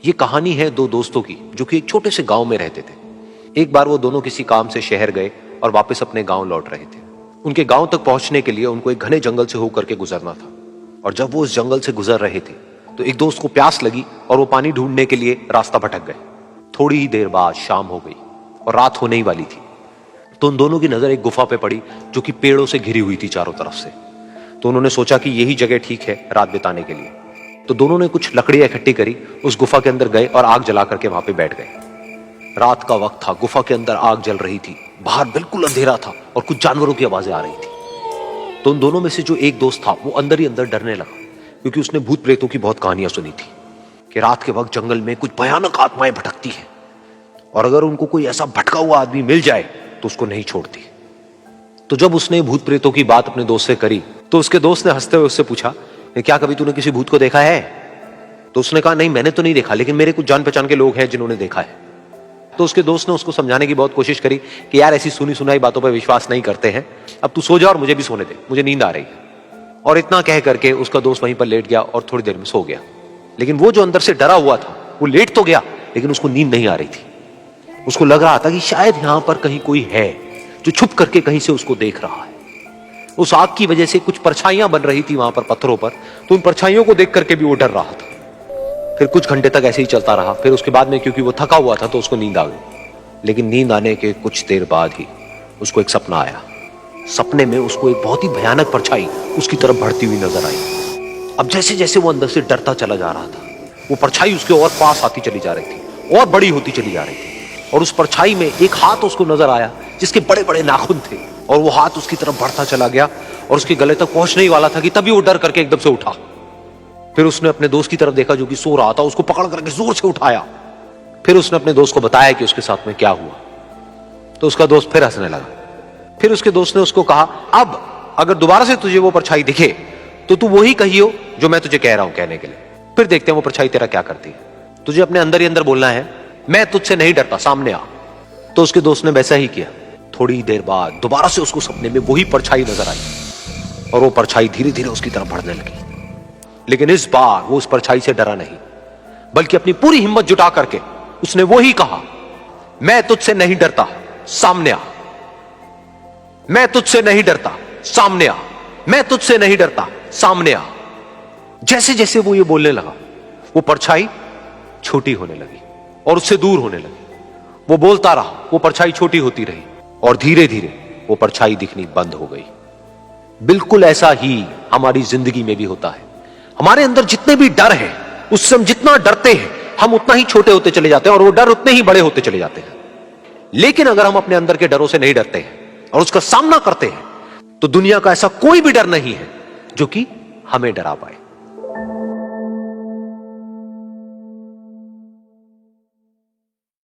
ये कहानी है दो दोस्तों की जो कि एक छोटे से गांव में रहते थे। एक बार वो दोनों किसी काम से शहर गए और वापस अपने गांव लौट रहे थे। उनके गांव तक पहुंचने के लिए उनको एक घने जंगल से होकर के गुजरना था और जब वो उस जंगल से गुजर रहे थे तो एक दोस्त को प्यास लगी और वो पानी ढूंढने के लिए रास्ता भटक गए। थोड़ी ही देर बाद शाम हो गई और रात होने ही वाली थी। तो उन दोनों की नजर एक गुफा पे पड़ी जो कि पेड़ों से घिरी हुई थी चारों तरफ से। तो उन्होंने सोचा कि यही जगह ठीक है रात बिताने के लिए। तो दोनों ने कुछ लकड़ियां इकट्ठी करी, उस गुफा के अंदर गए और आग जला करके वहां पे बैठ गए। रात का वक्त था, गुफा के अंदर आग जल रही थी, बाहर बिल्कुल अंधेरा था और कुछ जानवरों की आवाजें आ रही थी। तो उन दोनों में से जो एक दोस्त था वो अंदर ही अंदर डरने लगा, क्योंकि उसने भूत प्रेतों की बहुत कहानियां सुनी थी कि रात के वक्त जंगल में कुछ भयानक आत्माएं भटकती हैं और अगर उनको कोई ऐसा भटका हुआ आदमी मिल जाए तो उसको नहीं छोड़ती। तो जब उसने भूत प्रेतों की बात अपने दोस्त से करी तो उसके दोस्त ने हंसते हुए उससे पूछा, क्या कभी तूने किसी भूत को देखा है? तो उसने कहा, नहीं मैंने तो नहीं देखा, लेकिन मेरे कुछ जान पहचान के लोग हैं जिन्होंने देखा है। तो उसके दोस्त ने उसको समझाने की बहुत कोशिश करी कि यार ऐसी सुनी सुनाई बातों पर विश्वास नहीं करते हैं, अब तू सो जा और मुझे भी सोने दे, मुझे नींद आ रही है। और इतना कह करके उसका दोस्त वहीं पर लेट गया और थोड़ी देर में सो गया। लेकिन वो जो अंदर से डरा हुआ था वो लेट तो गया, लेकिन उसको नींद नहीं आ रही थी। उसको लग रहा था कि शायद यहां पर कहीं कोई है जो छुप करके कहीं से उसको देख रहा है। उस आग की वजह से कुछ परछाइयां बन रही थी वहां पर पत्थरों पर, तो उन परछाइयों को देख करके भी वो डर रहा था। फिर कुछ घंटे तक ऐसे ही चलता रहा। फिर उसके बाद में क्योंकि वो थका हुआ था तो उसको नींद आ गई। लेकिन नींद आने के कुछ देर बाद ही उसको एक सपना आया। सपने में उसको एक बहुत ही भयानक परछाई उसकी तरफ बढ़ती हुई नजर आई। अब जैसे जैसे वो अंदर से डरता चला जा रहा था, वो परछाई उसके और पास आती चली जा रही थी और बड़ी होती चली जा रही थी। और उस परछाई में एक हाथ उसको नजर आया जिसके बड़े बड़े नाखून थे, और वो हाथ उसकी तरफ बढ़ता चला गया और उसके गले तक पहुंचने ही वाला था कि तभी वो डर करके एकदम से उठा। फिर उसने अपने दोस्त की तरफ देखा जो कि सो रहा था, उसको पकड़ करके जोर से उठाया। फिर उसने अपने दोस्त को बताया कि उसके साथ में क्या हुआ। तो उसका दोस्त फिर हंसने लगा। फिर उसके दोस्त ने उसको कहा, अब अगर दोबारा से तुझे वो परछाई दिखे तो तू वही कहियो जो मैं तुझे कह रहा हूं कहने के लिए, फिर देखते हैं वो परछाई तेरा क्या करती है। तुझे अपने अंदर ही अंदर बोलना है, मैं तुझसे नहीं डरता, सामने आ। तो उसके दोस्त ने वैसा ही किया। थोड़ी देर बाद दोबारा से उसको सपने में वही परछाई नजर आई और वो परछाई धीरे धीरे उसकी तरफ बढ़ने लगी। लेकिन इस बार वो उस परछाई से डरा नहीं, बल्कि अपनी पूरी हिम्मत जुटा करके उसने वही कहा, मैं तुझसे नहीं डरता, सामने आ। मैं तुझसे नहीं डरता, सामने आ। मैं तुझसे नहीं डरता, सामने आ। जैसे जैसे वो ये बोलने लगा वो परछाई छोटी होने लगी और उससे दूर होने लगी। वो बोलता रहा, वो परछाई छोटी होती रही और धीरे धीरे वो परछाई दिखनी बंद हो गई। बिल्कुल ऐसा ही हमारी जिंदगी में भी होता है। हमारे अंदर जितने भी डर है, उससे हम जितना डरते हैं हम उतना ही छोटे होते चले जाते हैं और वो डर उतने ही बड़े होते चले जाते हैं। लेकिन अगर हम अपने अंदर के डरों से नहीं डरते हैं और उसका सामना करते हैं तो दुनिया का ऐसा कोई भी डर नहीं है जो कि हमें डरा पाए।